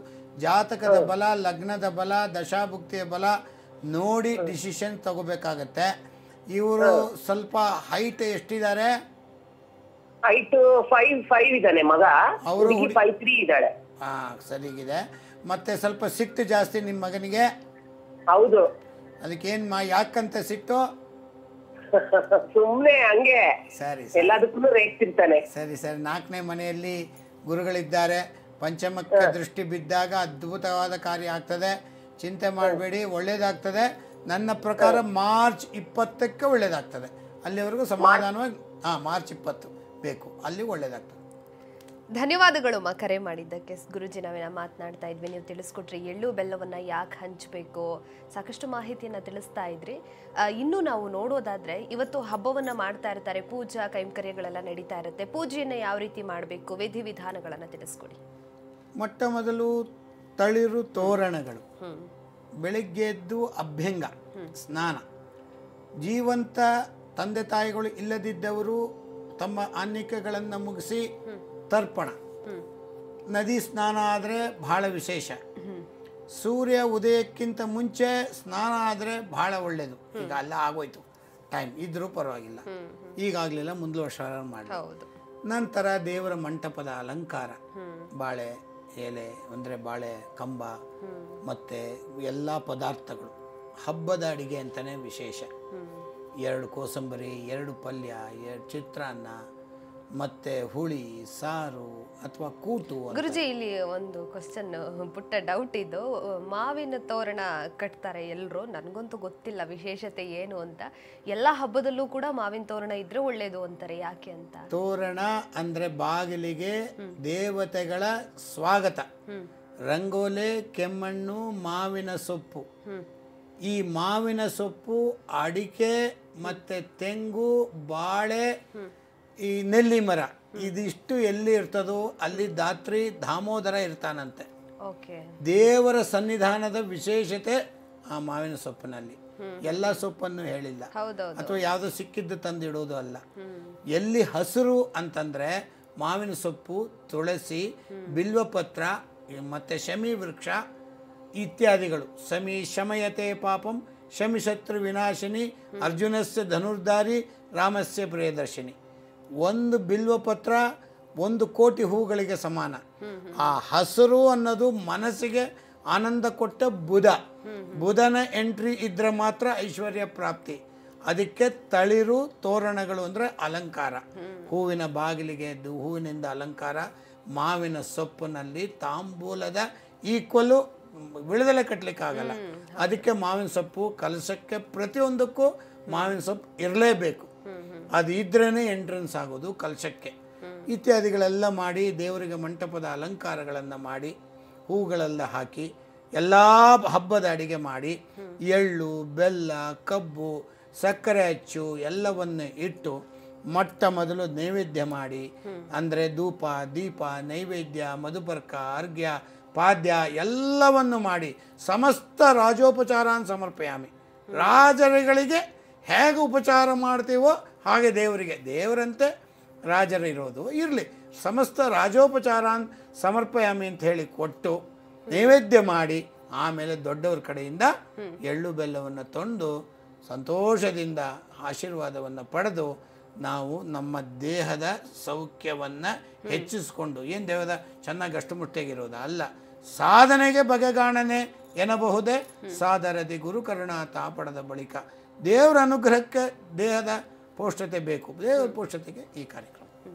B: ಜಾತಕದ ಬಲ, ಲಗ್ನದ ಬಲ, ದಶಾಭುಕ್ತಿಯ ಬಲ ನೋಡಿ ಡಿಸಿಷನ್ ತಗೋಬೇಕಾಗತ್ತೆ. ಇವರು ಸ್ವಲ್ಪ ಹೈಟ್ ಎಷ್ಟಿದ್ದಾರೆ?
D: ಹೈಟ್ 5'5" ಇದ್ದಾನೆ ಮಗ. ಅವರು 5'3" ಇದ್ದಾಳೆ.
B: ಸರಿಗಿದೆ. ಮತ್ತೆ ಸ್ವಲ್ಪ ಸಿಟ್ಟು ಜಾಸ್ತಿ ನಿಮ್ಮ ಮಗನಿಗೆ?
D: ಹೌದು.
B: ಅದಕ್ಕೇನ್ ಯಾಕಂತ ಸಿಟ್ಟು?
D: ಸುಮ್ನೆ ಹಂಗೆ.
B: ಸರಿ,
D: ಎಲ್ಲದಕ್ಕೂ ರೇಗ್ತಿರ್ತಾನೆ.
B: ಸರಿ. 4ನೇ ಮನೆಯಲ್ಲಿ ಗುರುಗಳಿದ್ದಾರೆ. ಪಂಚಮಕ್ಕೆ ದೃಷ್ಟಿ ಬಿದ್ದಾಗ ಅದ್ಭುತವಾದ ಕಾರ್ಯ ಆಗ್ತದೆ. ಚಿಂತೆ ಮಾಡಬೇಡಿ, ಒಳ್ಳೇದಾಗ್ತದೆ. ನನ್ನ ಪ್ರಕಾರ ಮಾರ್ಚ್ 20ಕ್ಕೆ ಒಳ್ಳೇದಾಗ್ತದೆ. ಅಲ್ಲಿವರೆಗೂ ಸಮಾಧಾನವಾಗಿ ಮಾರ್ಚ್ 20 ಬೇಕು, ಅಲ್ಲಿ ಒಳ್ಳೇದಾಗ್ತದೆ.
A: ಧನ್ಯವಾದಗಳು ಮಾ ಕರೆ ಮಾಡಿದ್ದಕ್ಕೆ. ಗುರುಜಿ, ನಾವೇನ ಮಾತನಾಡ್ತಾ ಇದ್ವಿ, ನೀವು ತಿಳಿಸ್ಕೊಟ್ರಿ ಎಳ್ಳು ಬೆಲ್ಲವನ್ನು ಯಾಕೆ ಹಂಚಬೇಕು, ಸಾಕಷ್ಟು ಮಾಹಿತಿಯನ್ನು ತಿಳಿಸ್ತಾ ಇದ್ರಿ. ಇನ್ನೂ ನಾವು ನೋಡೋದಾದರೆ ಇವತ್ತು ಹಬ್ಬವನ್ನು ಮಾಡ್ತಾ ಇರ್ತಾರೆ, ಪೂಜಾ ಕೈಂಕರ್ಯಗಳೆಲ್ಲ ನಡೀತಾ ಇರುತ್ತೆ. ಪೂಜೆಯನ್ನು ಯಾವ ರೀತಿ ಮಾಡಬೇಕು, ವಿಧಿವಿಧಾನಗಳನ್ನು ತಿಳಿಸ್ಕೊಡಿ.
B: ಮೊಟ್ಟ ಮೊದಲು ತಳಿರು ತೋರಣಗಳು, ಬೆಳಿಗ್ಗೆ ಎದ್ದು ಅಭ್ಯಂಗ ಸ್ನಾನ. ಜೀವಂತ ತಂದೆ ತಾಯಿಗಳು ಇಲ್ಲದಿದ್ದವರು ತಮ್ಮ ಆನ್ನಿಕಗಳನ್ನು ಮುಗಿಸಿ ತರ್ಪಣ. ನದಿ ಸ್ನಾನ ಆದರೆ ಬಹಳ ವಿಶೇಷ. ಸೂರ್ಯ ಉದಯಕ್ಕಿಂತ ಮುಂಚೆ ಸ್ನಾನ ಆದರೆ ಬಹಳ ಒಳ್ಳೆಯದು. ಈಗ ಅಲ್ಲ ಆಗೋಯ್ತು, ಟೈಮ್ ಇದ್ರೂ ಪರವಾಗಿಲ್ಲ, ಈಗಾಗಲಿಲ್ಲ, ಮುಂದೆ ವರ್ಷ ಮಾಡಿ. ನಂತರ ದೇವರ ಮಂಟಪದ ಅಲಂಕಾರ, ಬಾಳೆ ಎಲೆ ಅಂದರೆ ಬಾಳೆ ಕಂಬ ಮತ್ತು ಎಲ್ಲ ಪದಾರ್ಥಗಳು. ಹಬ್ಬದ ಅಡಿಗೆ ಅಂತಲೇ ವಿಶೇಷ. 2 ಕೋಸಂಬರಿ, 2 ಪಲ್ಯ, 2 ಚಿತ್ರಾನ್ನ ಮತ್ತು ಹುಳಿ ಸಾರು ಅಥವಾ ಕೂಟು.
A: ಗುರುಜಿ, ಇಲ್ಲಿ ಒಂದು ಕ್ವಶನ್, ಪುಟ್ಟ ಡೌಟ್ ಇದು. ಮಾವಿನ ತೋರಣ ಕಟ್ತಾರೆ ಎಲ್ಲರೂ, ನನಗಂತೂ ಗೊತ್ತಿಲ್ಲ ವಿಶೇಷತೆ ಏನು ಅಂತ. ಎಲ್ಲ ಹಬ್ಬದಲ್ಲೂ ಕೂಡ ಮಾವಿನ ತೋರಣ ಇದ್ರೆ ಒಳ್ಳೇದು ಅಂತಾರೆ, ಯಾಕೆ ಅಂತ?
B: ತೋರಣ ಅಂದರೆ ಬಾಗಿಲಿಗೆ ದೇವತೆಗಳ ಸ್ವಾಗತ. ರಂಗೋಲೆ, ಕೆಮ್ಮಣ್ಣು, ಮಾವಿನ ಸೊಪ್ಪು. ಈ ಮಾವಿನ ಸೊಪ್ಪು, ಅಡಿಕೆ ಮತ್ತು ತೆಂಗು, ಬಾಳೆ, ಈ ನೆಲ್ಲಿ ಮರ, ಇದಿಷ್ಟು ಎಲ್ಲಿ ಇರ್ತದೋ ಅಲ್ಲಿ ದಾತ್ರಿ ದಾಮೋದರ ಇರ್ತಾನಂತೆ. ದೇವರ ಸನ್ನಿಧಾನದ ವಿಶೇಷತೆ ಆ ಮಾವಿನ ಸೊಪ್ಪಿನಲ್ಲಿ. ಎಲ್ಲ ಸೊಪ್ಪನ್ನು ಹೇಳಿಲ್ಲ, ಅಥವಾ ಯಾವುದೋ ಸಿಕ್ಕಿದ್ದು ತಂದಿಡೋದು ಅಲ್ಲ. ಎಲ್ಲಿ ಹಸಿರು ಅಂತಂದ್ರೆ ಮಾವಿನ ಸೊಪ್ಪು, ತುಳಸಿ, ಬಿಲ್ವಪತ್ರ ಮತ್ತು ಶಮಿ ವೃಕ್ಷ ಇತ್ಯಾದಿಗಳು. ಶಮಯತೆ ಪಾಪಂ ಶಮಿಶತ್ರು ವಿನಾಶಿನಿ, ಅರ್ಜುನಸ್ಯ ಧನುರ್ಧಾರಿ, ರಾಮಸ್ಯ ಪ್ರಿಯದರ್ಶಿನಿ. ಒಂದು ಬಿಲ್ವಪತ್ರ 1 ಕೋಟಿ ಹೂಗಳಿಗೆ ಸಮಾನ. ಆ ಹಸಿರು ಅನ್ನೋದು ಮನಸ್ಸಿಗೆ ಆನಂದ ಕೊಟ್ಟ ಬುಧನ ಎಂಟ್ರಿ ಇದ್ರೆ ಮಾತ್ರ ಐಶ್ವರ್ಯ ಪ್ರಾಪ್ತಿ. ಅದಕ್ಕೆ ತಳಿರು ತೋರಣಗಳು ಅಂದರೆ ಅಲಂಕಾರ. ಹೂವಿನ ಬಾಗಿಲಿಗೆ ಹೂವಿನಿಂದ ಅಲಂಕಾರ. ಮಾವಿನ ಸೊಪ್ಪಿನಲ್ಲಿ ತಾಂಬೂಲದ ಈಕ್ವಲು ಬಿಳದಲೆ ಕಟ್ಟಲಿಕ್ಕಾಗಲ್ಲ. ಅದಕ್ಕೆ ಮಾವಿನ ಸೊಪ್ಪು ಕಲಶಕ್ಕೆ ಪ್ರತಿಯೊಂದಕ್ಕೂ ಮಾವಿನ ಸೊಪ್ಪು ಇರಲೇಬೇಕು. ಅದು ಇದ್ರೇ ಎಂಟ್ರೆನ್ಸ್ ಆಗೋದು ಕಲಶಕ್ಕೆ. ಇತ್ಯಾದಿಗಳೆಲ್ಲ ಮಾಡಿ ದೇವರಿಗೆ ಮಂಟಪದ ಅಲಂಕಾರಗಳನ್ನು ಮಾಡಿ ಹೂಗಳೆಲ್ಲ ಹಾಕಿ ಎಲ್ಲ ಹಬ್ಬದ ಅಡಿಗೆ ಮಾಡಿ ಎಳ್ಳು, ಬೆಲ್ಲ, ಕಬ್ಬು, ಸಕ್ಕರೆ ಅಚ್ಚು ಎಲ್ಲವನ್ನು ಇಟ್ಟು ಮೊಟ್ಟ ಮೊದಲು ನೈವೇದ್ಯ ಮಾಡಿ, ಅಂದರೆ ಧೂಪ, ದೀಪ, ನೈವೇದ್ಯ, ಮಧುಪರ್ಕ, ಅರ್ಘ್ಯ, ಪಾದ್ಯ ಎಲ್ಲವನ್ನು ಮಾಡಿ ಸಮಸ್ತ ರಾಜೋಪಚಾರಾನ್ ಸಮರ್ಪಯಾಮಿ. ರಾಜರುಗಳಿಗೆ ಹೇಗೆ ಉಪಚಾರ ಮಾಡ್ತೀವೋ ಹಾಗೆ ದೇವರಂತೆ ರಾಜರಿರೋದು ಇರಲಿ, ಸಮಸ್ತ ರಾಜೋಪಚಾರಾನ್ ಸಮರ್ಪಯಾಮಿ ಅಂತ ಹೇಳಿ ಕೊಟ್ಟು ನೈವೇದ್ಯ ಮಾಡಿ, ಆಮೇಲೆ ದೊಡ್ಡವ್ರ ಕಡೆಯಿಂದ ಎಳ್ಳು ಬೆಲ್ಲವನ್ನು ತಂದು ಸಂತೋಷದಿಂದ ಆಶೀರ್ವಾದವನ್ನು ಪಡೆದು ನಾವು ನಮ್ಮ ದೇಹದ ಸೌಖ್ಯವನ್ನು ಹೆಚ್ಚಿಸಿಕೊಂಡು, ಏನು ದೇಹದ ಚೆನ್ನಾಗಿ ಅಷ್ಟುಮುಷ್ಟಿಯಾಗಿರೋದು ಅಲ್ಲ, ಸಾಧನೆಗೆ ಬಗೆಗಾಣನೆ ಎನ್ನಬಹುದೇ ಸಾದರದಿ ಗುರುಕರುಣಾತ ಪಡೆದ ಬಳಿಕ ದೇವರ ಅನುಗ್ರಹಕ್ಕೆ ದೇಹದ ಪೌಷ್ಠತೆ ಬೇಕು. ದೇವರ ಪೌಷ್ಠತೆಗೆ ಈ ಕಾರ್ಯಕ್ರಮ.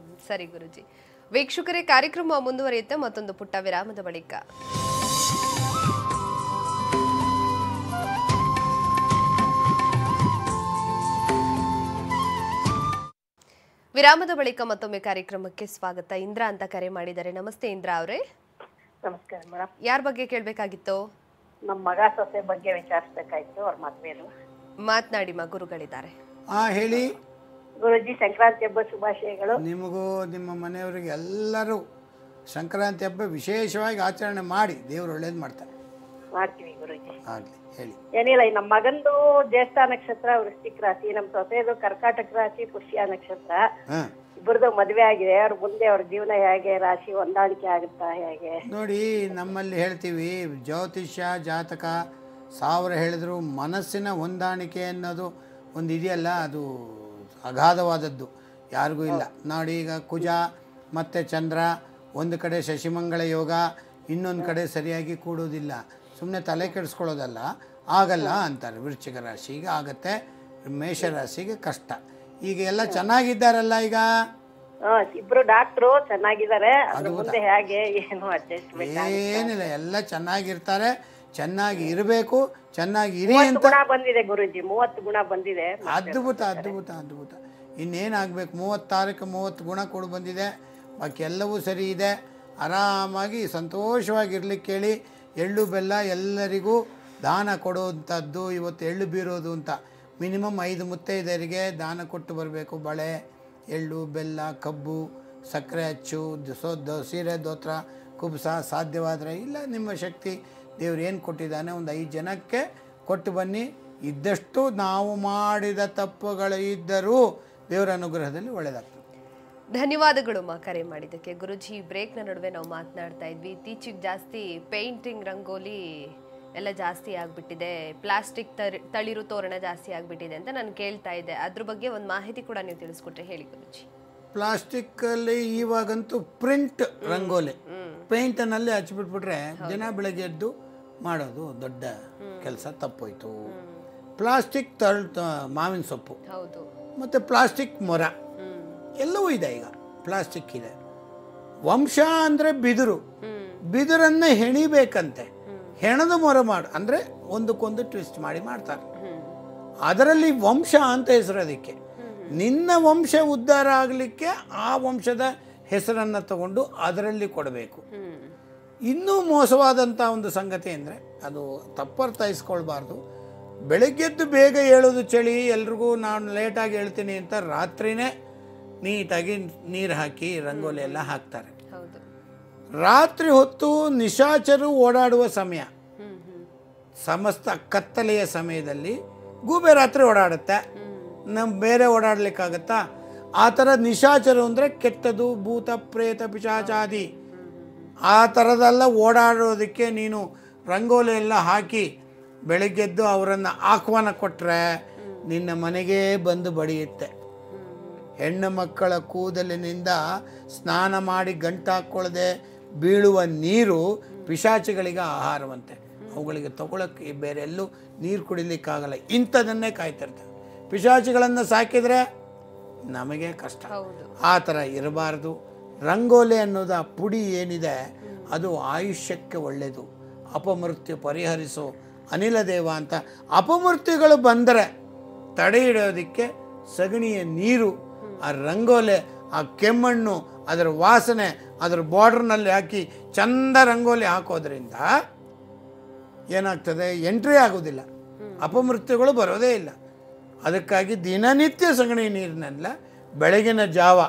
A: ಸರಿ ಗುರುಜಿ. ವೀಕ್ಷಕರೇ, ಕಾರ್ಯಕ್ರಮ ಮುಂದುವರಿಯುತ್ತೆ ಮತ್ತೊಂದು ಪುಟ್ಟ ವಿರಾಮದ ಬಳಿಕ. ವಿರಾಮದ ಬಳಿಕ ಮತ್ತೊಮ್ಮೆ ಕಾರ್ಯಕ್ರಮಕ್ಕೆ ಸ್ವಾಗತ. ಇಂದ್ರ ಅಂತ ಕರೆ ಮಾಡಿದ್ದಾರೆ. ನಮಸ್ತೆ ಇಂದ್ರ ಅವರೇ.
E: ನಮಸ್ಕಾರ ಮೇಡಮ್.
A: ಯಾರ ಬಗ್ಗೆ ಕೇಳಬೇಕಾಗಿತ್ತು?
E: ನಮ್ಮ ಮಗ ಸೊಸೆ ಬಗ್ಗೆ ವಿಚಾರಿಸಬೇಕಾಯ್ತು, ಅವ್ರ ಮದ್ವೆದು.
A: ಮಾತನಾಡಿ, ಗುರುಗಳಿದ್ದಾರೆ.
B: ಹೇಳಿ
E: ಗುರುಜಿ. ಸಂಕ್ರಾಂತಿ ಹಬ್ಬ ಶುಭಾಶಯಗಳು.
B: ನಿಮಗೂ ನಿಮ್ಮ ಮನೆಯವರಿಗೆ ಎಲ್ಲರೂ ಸಂಕ್ರಾಂತಿ ಹಬ್ಬ ವಿಶೇಷವಾಗಿ ಆಚರಣೆ ಮಾಡಿ, ದೇವರು ಒಳ್ಳೇದು ಮಾಡ್ತಾರೆ.
E: ಮಾಡ್ತೀವಿ ಗುರುಜಿ.
B: ಆಗಲಿ, ಹೇಳಿ.
E: ಏನಿಲ್ಲ, ನಮ್ಮ ಮಗಂದು ಜ್ಯೇಷ್ಠ ನಕ್ಷತ್ರ ವೃಶ್ಚಿಕ ರಾಶಿ, ನಮ್ಮ ಸೊಸೆದು ಕರ್ಕಾಟಕ ರಾಶಿ ಪುಷ್ಯ ನಕ್ಷತ್ರ. ಇಬ್ಬರದು ಮದುವೆ ಆಗಿದೆ. ಅವ್ರ ಮುಂದೆ ಅವ್ರ ಜೀವನ ಹೇಗೆ, ರಾಶಿ ಹೊಂದಾಣಿಕೆ ಆಗುತ್ತಾ ಹೇಗೆ?
B: ನೋಡಿ, ನಮ್ಮಲ್ಲಿ ಹೇಳ್ತೀವಿ ಜ್ಯೋತಿಷ್ಯ ಜಾತಕ 1000 ಹೇಳಿದ್ರು ಮನಸ್ಸಿನ ಹೊಂದಾಣಿಕೆ ಅನ್ನೋದು ಒಂದು ಇದೆಯಲ್ಲ, ಅದು ಅಗಾಧವಾದದ್ದು, ಯಾರಿಗೂ ಇಲ್ಲ. ನೋಡಿ, ಈಗ ಕುಜ ಮತ್ತು ಚಂದ್ರ ಒಂದು ಕಡೆ ಶಶಿಮಂಗಳ ಯೋಗ, ಇನ್ನೊಂದು ಕಡೆ ಸರಿಯಾಗಿ ಕೂಡೋದಿಲ್ಲ. ಸುಮ್ಮನೆ ತಲೆ ಕೆಡಿಸ್ಕೊಳ್ಳೋದಲ್ಲ, ಆಗಲ್ಲ ಅಂತಾರೆ. ವೃಶ್ಚಿಕ ರಾಶಿಗೆ ಆಗತ್ತೆ, ಮೇಷರಾಶಿಗೆ ಕಷ್ಟ. ಈಗ ಎಲ್ಲ ಚೆನ್ನಾಗಿದ್ದಾರಲ್ಲ, ಈಗ
E: ಇಬ್ರು ಡಾಕ್ಟ್ರು ಚೆನ್ನಾಗಿದ್ದಾರೆ. ಮುಂದೆ ಹೇಗೆ ಏನು ಅಡ್ಜಸ್ಟ್ಮೆಂಟ್?
B: ಏನಿಲ್ಲ, ಎಲ್ಲ ಚೆನ್ನಾಗಿರ್ತಾರೆ, ಚೆನ್ನಾಗಿ ಇರಬೇಕು, ಚೆನ್ನಾಗಿ ಇರಿ ಅಂತ.
E: ಗುಣ ಬಂದಿದೆ ಗುರುಜಿ, 30 ಗುಣ ಬಂದಿದೆ.
B: ಅದ್ಭುತ ಅದ್ಭುತ ಅದ್ಭುತ. ಇನ್ನೇನಾಗಬೇಕು? 30 ಗುಣ ಕೊಡು ಬಂದಿದೆ, ಬಾಕಿ ಎಲ್ಲವೂ ಸರಿ ಇದೆ. ಆರಾಮಾಗಿ ಸಂತೋಷವಾಗಿರ್ಲಿಕ್ಕೆ ಹೇಳಿ. ಎಳ್ಳು ಬೆಲ್ಲ ಎಲ್ಲರಿಗೂ ದಾನ ಕೊಡುವಂಥದ್ದು ಇವತ್ತು ಎಳ್ಳು ಬೀರೋದು ಅಂತ. ಮಿನಿಮಮ್ 5 ಮುತ್ತೈದೆಯರಿಗೆ ದಾನ ಕೊಟ್ಟು ಬರಬೇಕು. ಬಳೆ, ಎಳ್ಳು, ಬೆಲ್ಲ, ಕಬ್ಬು, ಸಕ್ಕರೆ ಅಚ್ಚು, ಸೀರೆ, ದೋತ್ರ, ಕುಬ್ಸ, ಸಾಧ್ಯವಾದರೆ ಇಲ್ಲ ನಿಮ್ಮ ಶಕ್ತಿ ದೇವ್ರು ಏನು ಕೊಟ್ಟಿದ್ದಾನೆ ಒಂದು 5 ಜನಕ್ಕೆ ಕೊಟ್ಟು ಬನ್ನಿ. ಇದ್ದಷ್ಟು ನಾವು ಮಾಡಿದ ತಪ್ಪುಗಳು ಇದ್ದರೂ ದೇವರ ಅನುಗ್ರಹದಲ್ಲಿ ಒಳ್ಳೆಯದಾಗ್ತದೆ.
A: ಧನ್ಯವಾದಗಳು ಕರೆ ಮಾಡಿದ್ದಕ್ಕೆ. ಗುರುಜಿ, ಬ್ರೇಕ್ನ ನಡುವೆ ನಾವು ಮಾತನಾಡ್ತಾ ಇದ್ವಿ, ಇತ್ತೀಚೆಗೆ ಜಾಸ್ತಿ ಪೇಂಟಿಂಗ್, ರಂಗೋಲಿ ಎಲ್ಲ ಜಾಸ್ತಿ ಆಗಿಬಿಟ್ಟಿದೆ, ಪ್ಲಾಸ್ಟಿಕ್ ತಳಿರು ತೋರಣ ಜಾಸ್ತಿ ಆಗಿಬಿಟ್ಟಿದೆ ಅಂತ ನಾನು ಕೇಳ್ತಾ ಇದ್ದೆ. ಅದ್ರ ಬಗ್ಗೆ ಒಂದು ಮಾಹಿತಿ ಕೂಡ ನೀವು ತಿಳಿಸ್ಕೊಟ್ರೆ ಹೇಳಿ ಗುರುಜಿ.
B: ಪ್ಲಾಸ್ಟಿಕ್ಕಲ್ಲಿ ಇವಾಗಂತೂ ಪ್ರಿಂಟ್ ರಂಗೋಲಿ ಪೇಂಟನಲ್ಲಿ ಹಚ್ಚಿಬಿಟ್ಬಿಟ್ರೆ ದಿನ ಬೆಳಗ್ಗೆ ಎದ್ದು ಮಾಡೋದು ದೊಡ್ಡ ಕೆಲಸ ತಪ್ಪೋಯ್ತು. ಪ್ಲಾಸ್ಟಿಕ್ ಮಾವಿನ ಸೊಪ್ಪು ಮತ್ತು ಪ್ಲಾಸ್ಟಿಕ್ ಮೊರ ಎಲ್ಲವೂ ಇದೆ. ಈಗ ಪ್ಲಾಸ್ಟಿಕ್ ಇದೆ. ವಂಶ ಅಂದರೆ ಬಿದಿರು, ಬಿದಿರನ್ನು ಹೆಣಿಬೇಕಂತೆ, ಹೆಣದ ಮೊರ ಮಾಡಿ ಅಂದರೆ ಒಂದಕ್ಕೊಂದು ಟ್ವಿಸ್ಟ್ ಮಾಡಿ ಮಾಡ್ತಾರೆ. ಅದರಲ್ಲಿ ವಂಶ ಅಂತ ಹೆಸರು ಅದಕ್ಕೆ. ನಿನ್ನ ವಂಶ ಉದ್ಧಾರ ಆಗಲಿಕ್ಕೆ ಆ ವಂಶದ ಹೆಸರನ್ನು ತಗೊಂಡು ಅದರಲ್ಲಿ ಕೊಡಬೇಕು. ಇನ್ನೂ ಮೋಸವಾದಂಥ ಒಂದು ಸಂಗತಿ ಅಂದರೆ, ಅದು ತಪ್ಪರ್ಥೈಸ್ಕೊಳ್ಬಾರ್ದು, ಬೆಳಗ್ಗೆದ್ದು ಬೇಗ ಹೇಳೋದು ಚಳಿ, ಎಲ್ರಿಗೂ ನಾನು ಲೇಟಾಗಿ ಹೇಳ್ತೀನಿ ಅಂತ ರಾತ್ರಿನೇ ನೀಟಾಗಿ ನೀರು ಹಾಕಿ ರಂಗೋಲಿ ಎಲ್ಲ ಹಾಕ್ತಾರೆ. ರಾತ್ರಿ ಹೊತ್ತು ನಿಶಾಚರು ಓಡಾಡುವ ಸಮಯ, ಸಮಸ್ತ ಕತ್ತಲೆಯ ಸಮಯದಲ್ಲಿ ಗೂಬೆ ರಾತ್ರಿ ಓಡಾಡುತ್ತೆ, ನಮ್ಮ ಬೇರೆ ಓಡಾಡ್ಲಿಕ್ಕಾಗತ್ತಾ? ಆ ಥರ ನಿಶಾಚರು ಅಂದರೆ ಕೆಟ್ಟದು, ಭೂತ ಪ್ರೇತ ಪಿಶಾಚಾದಿ ಆ ಥರದೆಲ್ಲ ಓಡಾಡೋದಕ್ಕೆ ನೀನು ರಂಗೋಲಿ ಎಲ್ಲ ಹಾಕಿ ಬೆಳಗ್ಗೆದ್ದು ಅವರನ್ನು ಆಹ್ವಾನ ಕೊಟ್ಟರೆ ನಿನ್ನ ಮನೆಗೇ ಬಂದು ಬಡಿಯುತ್ತೆ. ಹೆಣ್ಣು ಮಕ್ಕಳ ಕೂದಲಿನಿಂದ ಸ್ನಾನ ಮಾಡಿ ಗಂಟಾಕೊಳ್ಳದೆ ಬೀಳುವ ನೀರು ಪಿಶಾಚಿಗಳಿಗೆ ಆಹಾರವಂತೆ. ಅವುಗಳಿಗೆ ತಗೊಳ್ಳೋಕ್ಕೆ ಬೇರೆ ಎಲ್ಲೂ ನೀರು ಕುಡಿಲಿಕ್ಕಾಗಲ್ಲ, ಇಂಥದನ್ನೇ ಕಾಯ್ತಿರ್ತವೆ. ಪಿಶಾಚಿಗಳನ್ನು ಸಾಕಿದರೆ ನಮಗೆ ಕಷ್ಟ. ಆ ಥರ ಇರಬಾರ್ದು. ರಂಗೋಲಿ ಅನ್ನೋದು ಆ ಪುಡಿ ಏನಿದೆ ಅದು ಆಯುಷ್ಯಕ್ಕೆ ಒಳ್ಳೆಯದು. ಅಪಮೃತ್ಯು ಪರಿಹರಿಸೋ ಅನಿಲ ದೇವ ಅಂತ. ಅಪಮೃತ್ಯುಗಳು ಬಂದರೆ ತಡೆ ಹಿಡಿಯೋದಕ್ಕೆ ಸಗಣಿಯ ನೀರು, ಆ ರಂಗೋಲೆ, ಆ ಕೆಮ್ಮಣ್ಣು, ಅದರ ವಾಸನೆ, ಅದರ ಬಾರ್ಡ್ರ್ನಲ್ಲಿ ಹಾಕಿ ಚಂದ ರಂಗೋಲಿ ಹಾಕೋದ್ರಿಂದ ಏನಾಗ್ತದೆ, ಎಂಟ್ರಿ ಆಗೋದಿಲ್ಲ, ಅಪಮೃತ್ಯುಗಳು ಬರೋದೇ ಇಲ್ಲ. ಅದಕ್ಕಾಗಿ ದಿನನಿತ್ಯ ಸಗಣಿ ನೀರಿನೆಲ್ಲ ಬೆಳಗಿನ ಜಾವ,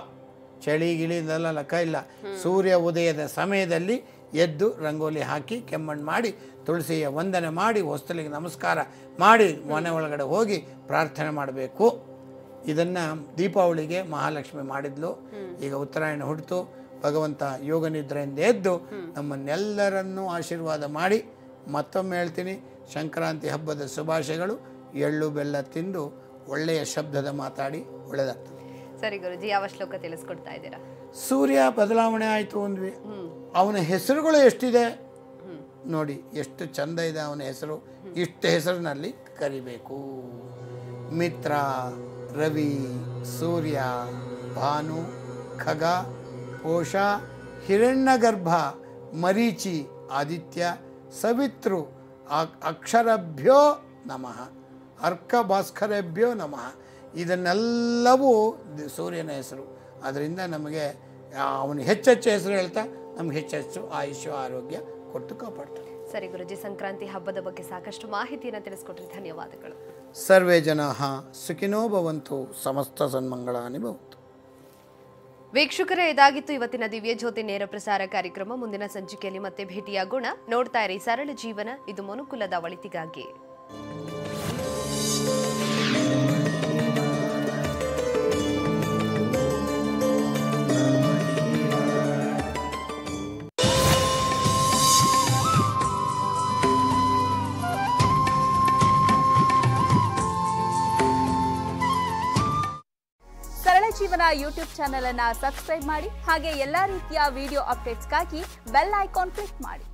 B: ಚಳಿ ಗಿಳಿದೆಲ್ಲ ಲೆಕ್ಕ ಇಲ್ಲ, ಸೂರ್ಯ ಉದಯದ ಸಮಯದಲ್ಲಿ ಎದ್ದು ರಂಗೋಲಿ ಹಾಕಿ ಕೆಮ್ಮಣ್ಣು ಮಾಡಿ ತುಳಸಿಯ ವಂದನೆ ಮಾಡಿ ಹೊಸ್ತಲಿಗೆ ನಮಸ್ಕಾರ ಮಾಡಿ ಮನೆ ಒಳಗಡೆ ಹೋಗಿ ಪ್ರಾರ್ಥನೆ ಮಾಡಬೇಕು. ಇದನ್ನು ದೀಪಾವಳಿಗೆ ಮಹಾಲಕ್ಷ್ಮಿ ಮಾಡಿದ್ಲು. ಈಗ ಉತ್ತರಾಯಣ ಹುಟ್ಟಿತು, ಭಗವಂತ ಯೋಗ ನಿದ್ರೆಯಿಂದ ಎದ್ದು ನಮ್ಮನ್ನೆಲ್ಲರನ್ನೂ ಆಶೀರ್ವಾದ ಮಾಡಿ, ಮತ್ತೊಮ್ಮೆ ಹೇಳ್ತೀನಿ, ಸಂಕ್ರಾಂತಿ ಹಬ್ಬದ ಶುಭಾಶಯಗಳು. ಎಳ್ಳು ಬೆಲ್ಲ ತಿಂದು ಒಳ್ಳೆಯ ಶಬ್ದದ ಮಾತಾಡಿ ಒಳ್ಳೆದಾಗ್ತದೆ.
A: ಸರಿ ಗುರುಜಿ, ಯಾವ ಶ್ಲೋಕ ತಿಳಿಸ್ಕೊಡ್ತಾ ಇದ್ದೀರಾ?
B: ಸೂರ್ಯ ಬದಲಾವಣೆ ಆಯಿತು ಅಂದ್ವಿ, ಅವನ ಹೆಸರುಗಳು ಎಷ್ಟಿದೆ ನೋಡಿ, ಎಷ್ಟು ಚಂದ ಇದೆ ಅವನ ಹೆಸರು. ಇಷ್ಟು ಹೆಸರಿನಲ್ಲಿ ಕರಿಬೇಕು. ಮಿತ್ರ, ರವಿ, ಸೂರ್ಯ, ಭಾನು, ಖಗ, ಪೋಷ, ಹಿರಣ್ಯಗರ್ಭ, ಮರೀಚಿ, ಆದಿತ್ಯ, ಸವಿತೃ, ಅಕ್ಷರಭ್ಯೋ ನಮಃ, ಅರ್ಕ ಭಾಸ್ಕರಭ್ಯೋ ನಮಃ. ಇದನ್ನೆಲ್ಲವೂ ಸೂರ್ಯನ ಹೆಸರು. ಅದರಿಂದ ನಮಗೆ ಅವನು ಹೆಚ್ಚೆಚ್ಚು ಹೆಸರು ಹೇಳ್ತಾ ನಮ್ಗೆ ಹೆಚ್ಚೆಚ್ಚು ಆಯುಷ್ಯ ಆರೋಗ್ಯ ಕೊಟ್ಟು ಕಾಪಾಡ್ತಾರೆ.
A: ಸರಿ ಗುರುಜಿ, ಸಂಕ್ರಾಂತಿ ಹಬ್ಬದ ಬಗ್ಗೆ ಸಾಕಷ್ಟು ಮಾಹಿತಿಯನ್ನು ತಿಳಿಸ್ಕೊಟ್ರಿ, ಧನ್ಯವಾದಗಳು.
B: ಸರ್ವೇ ಜನಾಃ ಸುಖಿನೋ ಭವಂತು, ಸಮಸ್ತ ಸನ್ಮಂಗಳಾನಿ ಭವಂತು.
A: ವೀಕ್ಷಕರೇ, ಇದಾಗಿತ್ತು ಇವತ್ತಿನ ದಿವ್ಯ ಜ್ಯೋತಿ ನೇರ ಪ್ರಸಾರ ಕಾರ್ಯಕ್ರಮ. ಮುಂದಿನ ಸಂಚಿಕೆಯಲ್ಲಿ ಮತ್ತೆ ಭೇಟಿಯಾಗೋಣ. ನೋಡ್ತಾ ಇರಿ ಸರಳ ಜೀವನ, ಇದು ಮನುಕುಲದ ಒಳಿತಿಗಾಗಿ.
F: ಜೀವನ ಯೂಟ್ಯೂಬ್ ಚಾನೆಲ್ ಅನ್ನು ಸಬ್ಸ್ಕ್ರೈಬ್ ಮಾಡಿ, ಹಾಗೆ ಎಲ್ಲಾ ರೀತಿಯ ವಿಡಿಯೋ ಅಪ್ಡೇಟ್ಸ್ಗಾಗಿ ಬೆಲ್ ಐಕಾನ್ ಕ್ಲಿಕ್ ಮಾಡಿ.